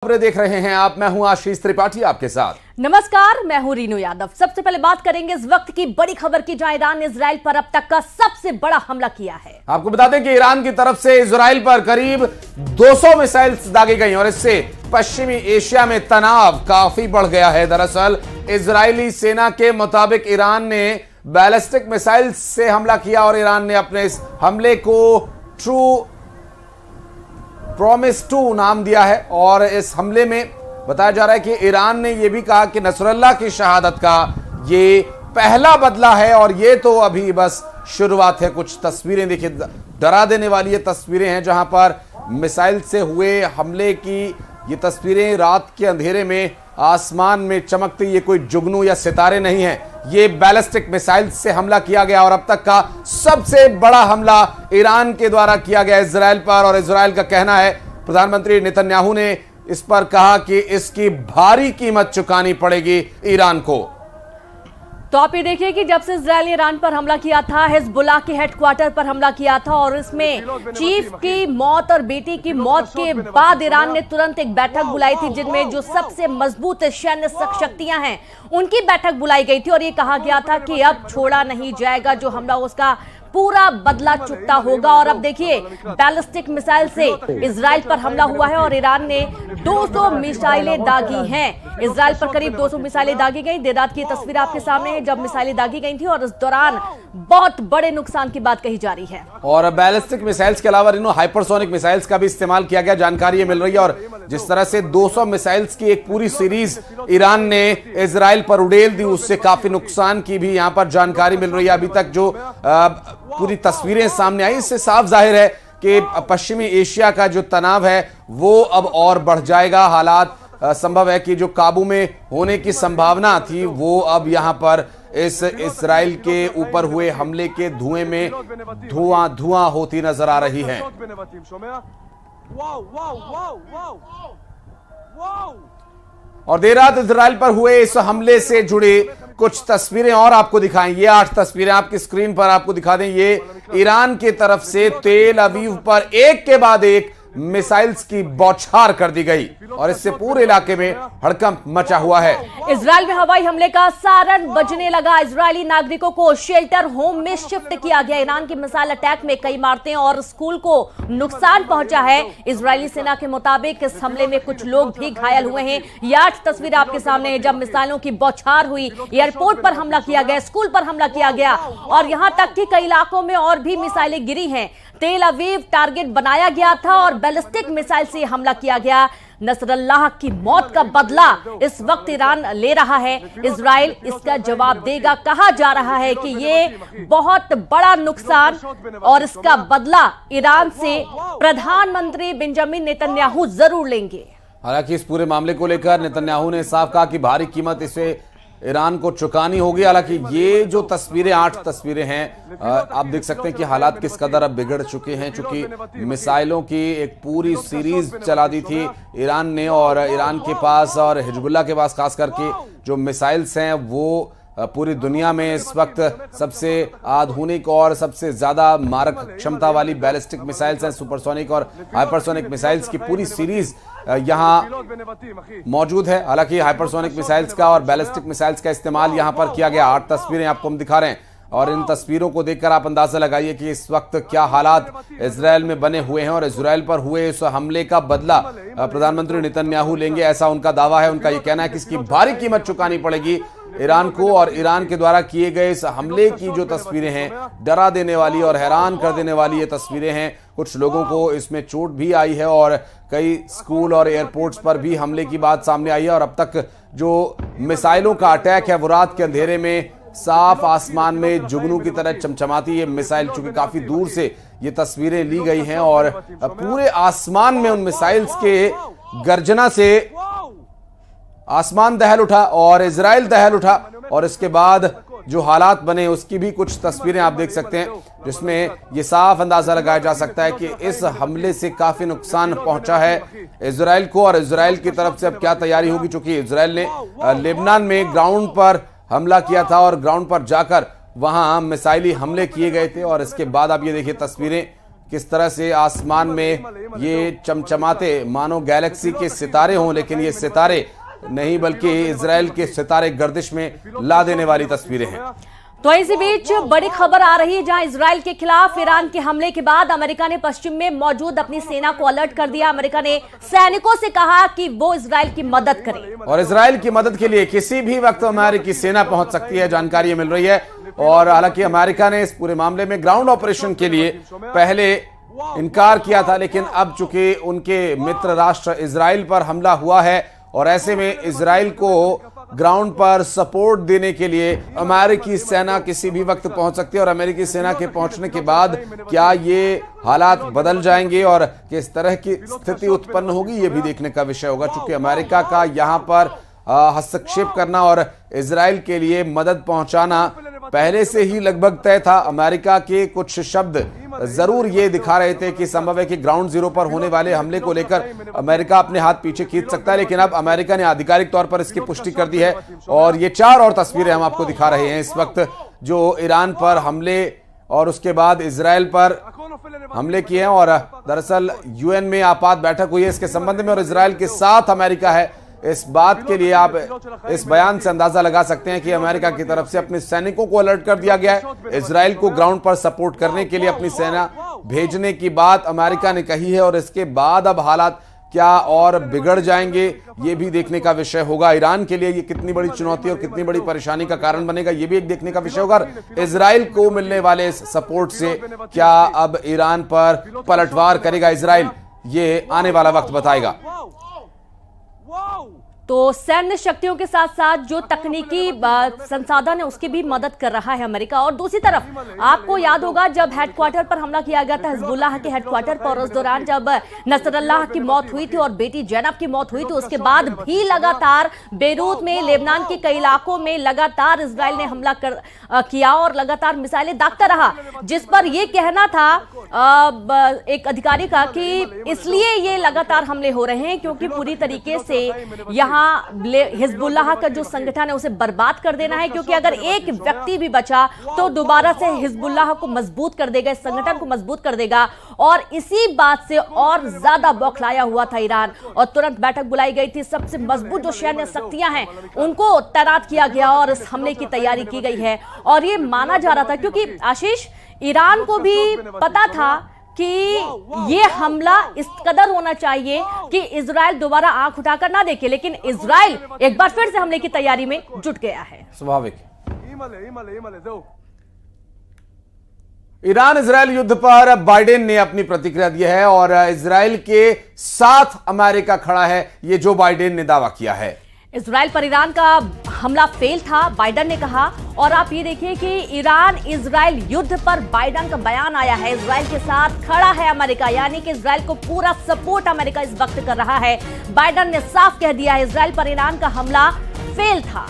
खबरें देख रहे हैं आप। मैं हूं आशीष त्रिपाठी आपके साथ। नमस्कार, मैं हूं रीनू यादव। सबसे पहले बात करेंगे इस वक्त की बड़ी खबर की, जहां ईरान ने इजराइल पर अब तक का सबसे बड़ा हमला किया है। आपको बता दें कि ईरान की तरफ से इजराइल पर करीब 200 मिसाइल्स दागी गई और इससे पश्चिमी एशिया में तनाव काफी बढ़ गया है। दरअसल इजरायली सेना के मुताबिक ईरान ने बैलिस्टिक मिसाइल से हमला किया और ईरान ने अपने इस हमले को ट्रू प्रॉमिस 2 नाम दिया है। और इस हमले में बताया जा रहा है कि ईरान ने यह भी कहा कि नसरुल्लाह की शहादत का ये पहला बदला है और ये तो अभी बस शुरुआत है। कुछ तस्वीरें देखिए, डरा देने वाली ये तस्वीरें हैं जहां पर मिसाइल से हुए हमले की ये तस्वीरें। रात के अंधेरे में आसमान में चमकती ये कोई जुगनू या सितारे नहीं है, ये बैलिस्टिक मिसाइल से हमला किया गया और अब तक का सबसे बड़ा हमला ईरान के द्वारा किया गया इजराइल पर। और इजराइल का कहना है, प्रधानमंत्री नेतन्याहू ने इस पर कहा कि इसकी भारी कीमत चुकानी पड़ेगी ईरान को। तो आप ये देखिए कि जब से इजराइल ने ईरान पर हमला किया था, हिजबुल्लाह के हेडक्वार्टर पर हमला किया था और इसमें चीफ की मौत और बेटी की मौत के बाद ईरान ने तुरंत एक बैठक बुलाई थी, जिनमें जो सबसे मजबूत सैन्य शक्तियां हैं उनकी बैठक बुलाई गई थी और ये कहा गया था कि अब छोड़ा नहीं जाएगा, जो हमला उसका पूरा बदला चुकता होगा। और अब देखिए, बैलिस्टिक मिसाइल से इजराइल पर हमला हुआ है और ईरान ने 200 मिसाइलें दागी हैं। इजराइल पर करीब 200 मिसाइलें दागी गई। देर रात की तस्वीर आपके सामने है, जब मिसाइलें दागी गई थी और इस दौरान बहुत बड़े नुकसान की बात कही जा रही है। और बैलिस्टिक मिसाइल्स के अलावा हाइपरसोनिक मिसाइल्स का भी इस्तेमाल किया गया, जानकारी ये मिल रही है। और जिस तरह से 200 मिसाइल्स की एक पूरी सीरीज ईरान ने इजराइल पर उड़ेल दी, उससे काफी नुकसान की भी यहां पर जानकारी मिल रही है। अभी तक जो पूरी तस्वीरें सामने आई, इससे साफ जाहिर है कि पश्चिमी एशिया का जो तनाव है वो अब और बढ़ जाएगा। हालात संभव है कि जो काबू में होने की संभावना थी वो अब यहां पर इस इजराइल के ऊपर हुए हमले के धुएं में धुआं होती नजर आ रही है। और देर रात इजराइल पर हुए इस हमले से जुड़े कुछ तस्वीरें और आपको दिखाएं। ये 8 तस्वीरें आपकी स्क्रीन पर आपको दिखा दें। ये ईरान की तरफ से तेल अवीव पर एक के बाद एक मिसाइल्स की बौछार कर दी गई और इससे पूरे इलाके में हड़कंप मचा हुआ है। इजराइल में हवाई हमले का सायरन बजने लगा। इजरायली नागरिकों को शेल्टर होम में शिफ्ट किया गया। ईरान की मिसाइल अटैक में कई इमारतें और स्कूल को नुकसान पहुंचा है। इजरायली सेना के मुताबिक इस हमले में कुछ लोग भी घायल हुए हैं। ये 8 तस्वीर आपके सामने है, जब मिसाइलों की बौछार हुई, एयरपोर्ट पर हमला किया गया, स्कूल पर हमला किया गया और यहां तक कि कई इलाकों में और भी मिसाइलें गिरी हैं। तेल अवीव टारगेट बनाया गया था और बैलिस्टिक मिसाइल से हमला किया गया। नसरुल्लाह की मौत का बदला इस वक्त ईरान ले रहा है। इजराइल इसका जवाब देगा। कहा जा रहा है कि ये बहुत बड़ा नुकसान और इसका बदला ईरान से प्रधानमंत्री बेंजामिन नेतन्याहू जरूर लेंगे। हालांकि इस पूरे मामले को लेकर नेतन्याहू ने साफ कहा कि भारी कीमत इसे ईरान को चुकानी होगी। हालांकि ये जो तस्वीरें 8 तस्वीरें हैं, आप देख सकते हैं कि हालात किस कदर अब बिगड़ चुके हैं, चूंकि मिसाइलों की एक पूरी सीरीज चला दी थी ईरान ने और ईरान के पास और हिजबुल्लाह के पास खास करके जो मिसाइल्स हैं वो पूरी दुनिया में इस वक्त सबसे आधुनिक और सबसे ज्यादा मारक क्षमता वाली बैलिस्टिक मिसाइल्स हैं। सुपरसोनिक और हाइपरसोनिक मिसाइल्स की पूरी सीरीज यहां मौजूद है। हालांकि हाइपरसोनिक मिसाइल्स का और बैलिस्टिक मिसाइल्स का इस्तेमाल यहां पर किया गया। 8 तस्वीरें आपको हम दिखा रहे हैं और इन तस्वीरों को देखकर आप अंदाजा लगाइए कि इस वक्त क्या हालात इजराइल में बने हुए हैं। और इजराइल पर हुए इस हमले का बदला प्रधानमंत्री नेतन्याहू लेंगे, ऐसा उनका दावा है। उनका यह कहना है कि इसकी भारी कीमत चुकानी पड़ेगी ईरान को। और ईरान के द्वारा किए गए इस हमले की जो तस्वीरें हैं, डरा देने वाली और हैरान कर देने वाली ये तस्वीरें हैं। कुछ लोगों को इसमें चोट भी आई है और कई स्कूल और एयरपोर्ट्स पर भी हमले की बात सामने आई है। और अब तक जो मिसाइलों का अटैक है वो रात के अंधेरे में साफ आसमान में जुगनू की तरह चमचमाती ये मिसाइल, चूंकि काफी दूर से ये तस्वीरें ली गई हैं और पूरे आसमान में उन मिसाइल्स के गर्जना से आसमान दहल उठा और इजराइल दहल उठा। और इसके बाद जो हालात बने उसकी भी कुछ तस्वीरें आप देख सकते हैं, जिसमें ये साफ अंदाजा लगाया जा सकता है कि इस हमले से काफी नुकसान पहुंचा है इजराइल को। और इजराइल की तरफ से अब क्या तैयारी होगी, चूंकि इजराइल ने लेबनान में ग्राउंड पर हमला किया था और ग्राउंड पर जाकर वहां मिसाइली हमले किए गए थे। और इसके बाद आप ये देखिए तस्वीरें किस तरह से आसमान में ये चमचमाते मानो गैलेक्सी के सितारे हों, लेकिन ये सितारे नहीं बल्कि इजराइल के सितारे गर्दिश में ला देने वाली तस्वीरें हैं। तो इसी बीच बड़ी खबर आ रही है, जहां इजराइल के खिलाफ ईरान के हमले के बाद अमेरिका ने पश्चिम में मौजूद अपनी सेना को अलर्ट कर दिया। अमेरिका ने सैनिकों से कहा कि वो इजराइल की मदद करें और इजराइल की मदद के लिए किसी भी वक्त अमेरिकी सेना पहुंच सकती है, जानकारी मिल रही है। और हालांकि अमेरिका ने इस पूरे मामले में ग्राउंड ऑपरेशन के लिए पहले इनकार किया था, लेकिन अब चूंकि उनके मित्र राष्ट्र इजराइल पर हमला हुआ है और ऐसे में इजराइल को ग्राउंड पर सपोर्ट देने के लिए अमेरिकी सेना किसी भी वक्त पहुंच सकती है। और अमेरिकी सेना के पहुंचने के बाद क्या ये हालात बदल जाएंगे और किस तरह की स्थिति उत्पन्न होगी, ये भी देखने का विषय होगा। चूंकि अमेरिका का यहां पर हस्तक्षेप करना और इजराइल के लिए मदद पहुंचाना पहले से ही लगभग तय था। अमेरिका के कुछ शब्द जरूर ये दिखा रहे थे कि संभव है कि ग्राउंड जीरो पर होने वाले हमले को लेकर अमेरिका अपने हाथ पीछे खींच सकता है, लेकिन अब अमेरिका ने आधिकारिक तौर पर इसकी पुष्टि कर दी है। और ये 4 और तस्वीरें हम आपको दिखा रहे हैं इस वक्त, जो ईरान पर हमले और उसके बाद इजराइल पर हमले किए हैं। और दरअसल यूएन में आपात बैठक हुई है इसके संबंध में और इजराइल के साथ अमेरिका है। इस बात के लिए आप इस बयान से अंदाजा लगा सकते हैं कि अमेरिका की तरफ से अपने सैनिकों को अलर्ट कर दिया गया है। इजराइल को ग्राउंड पर सपोर्ट करने के लिए अपनी सेना भेजने की बात अमेरिका ने कही है। और इसके बाद अब हालात क्या और बिगड़ जाएंगे, ये भी देखने का विषय होगा। ईरान के लिए ये कितनी बड़ी चुनौती और कितनी बड़ी परेशानी का कारण बनेगा, ये भी एक देखने का विषय होगा। इजराइल को मिलने वाले इस सपोर्ट से क्या अब ईरान पर पलटवार करेगा इजराइल, ये आने वाला वक्त बताएगा। तो सैन्य शक्तियों के साथ साथ जो तकनीकी संसाधन है उसकी भी मदद कर रहा है अमेरिका। और दूसरी तरफ आपको याद होगा जब हेडक्वार्टर पर हमला किया गया था हिजबुल्लाह के हेडक्वार्टर पर, उस दौरान जब नसरल्लाह की मौत हुई थी और बेटी जैनब की मौत हुई थी, उसके बाद भी लगातार बेरूत में, लेबनान के कई इलाकों में लगातार इजराइल ने हमला किया और लगातार मिसाइलें दागता रहा, जिस पर यह कहना था एक अधिकारी का कि इसलिए ये लगातार हमले हो रहे हैं क्योंकि पूरी तरीके से यहां हिजबुल्लाह का जो संगठन है उसे बर्बाद कर देना है, क्योंकि अगर एक व्यक्ति भी बचा तो दोबारा से हिजबुल्लाह को मजबूत कर देगा, इस संगठन को मजबूत कर देगा। और इसी बात से और ज्यादा बौखलाया हुआ था ईरान और तुरंत बैठक बुलाई गई थी। सबसे मजबूत जो सैन्य शक्तियां हैं उनको तैनात किया गया और इस हमले की तैयारी की गई है। और ये माना जा रहा था, क्योंकि आशीष ईरान को भी पता था कि ये हमला इस कदर होना चाहिए कि इजराइल दोबारा आंख उठाकर ना देखे, लेकिन इजराइल एक बार फिर से हमले की तैयारी में जुट गया है। स्वाभाविक। ईरान इजराइल युद्ध पर बाइडेन ने अपनी प्रतिक्रिया दी है और इजराइल के साथ अमेरिका खड़ा है, ये जो बाइडेन ने दावा किया है। इजराइल पर ईरान का हमला फेल था, बाइडेन ने कहा। और आप ये देखिए कि ईरान इजराइल युद्ध पर बाइडेन का बयान आया है, इजराइल के साथ खड़ा है अमेरिका, यानी कि इजराइल को पूरा सपोर्ट अमेरिका इस वक्त कर रहा है। बाइडेन ने साफ कह दिया है इजराइल पर ईरान का हमला फेल था।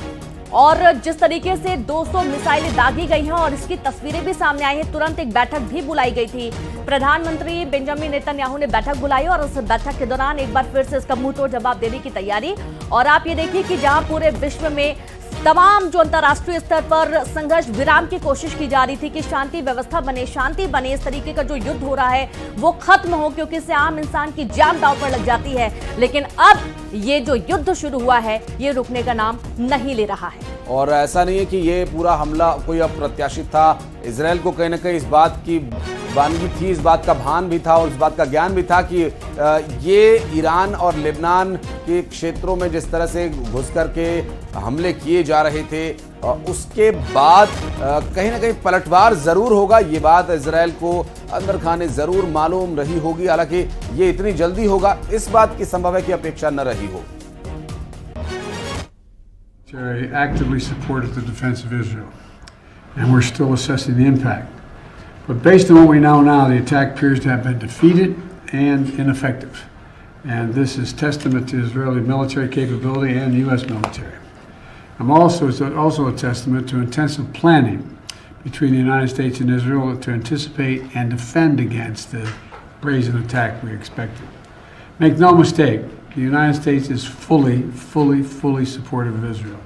और जिस तरीके से 200 मिसाइलें दागी गई हैं और इसकी तस्वीरें भी सामने आई हैं, तुरंत एक बैठक भी बुलाई गई थी। प्रधानमंत्री बेंजामिन नेतन्याहू ने बैठक बुलाई और उस बैठक के दौरान एक बार फिर से इसका मुंहतोड़ जवाब देने की तैयारी। और आप ये देखिए कि जहां पूरे विश्व में तमाम जो अंतर्राष्ट्रीय स्तर पर संघर्ष विराम की कोशिश की जा रही थी कि शांति व्यवस्था बने, शांति बने, इस तरीके का जो युद्ध हो रहा है वो खत्म हो, क्योंकि इससे आम इंसान की जान दांव पर लग जाती है। लेकिन अब ये जो युद्ध शुरू हुआ है ये रुकने का नाम नहीं ले रहा है। और ऐसा नहीं है कि ये पूरा हमला कोई अप्रत्याशित था, इजराइल को कहीं ना कहीं इस बात की वानगी थी, इस बात का भान भी था और इस बात का ज्ञान भी था कि ये ईरान और लेबनान के क्षेत्रों में जिस तरह से घुस करके हमले किए जा रहे थे उसके बाद कहीं ना कहीं पलटवार जरूर होगा। ये बात इजराइल को अंदर खाने जरूर मालूम रही होगी, हालांकि ये इतनी जल्दी होगा इस बात की संभव है कि अपेक्षा न रही हो। Actively supported the defense of Israel, and we're still assessing the impact. But based on what we know now, the attack appears to have been defeated and ineffective. And this is testament to Israeli military capability and U.S. military. It's also a testament to intensive planning between the United States and Israel to anticipate and defend against the brazen attack we expected. Make no mistake, the United States is fully supportive of Israel.